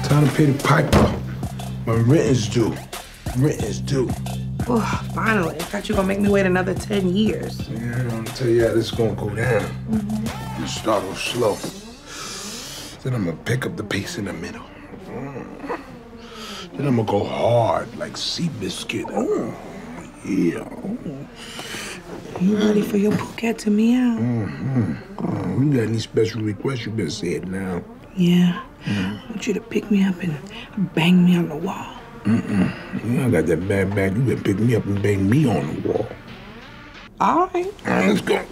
Time to pay the piper. My rent is due. Rent is due. Oh, finally. I thought you were gonna make me wait another 10 years. Yeah, I'm gonna tell you how this is gonna go down. You start off slow. Then I'm gonna pick up the pace in the middle. Then I'm gonna go hard like Seabiscuit. Oh, yeah. You ready for your Pooh Cat to meow? You got any special requests, you better say it now. Yeah. I want you to pick me up and bang me on the wall. You ain't got that bad back. You can pick me up and bang me on the wall. All right. All right, let's go.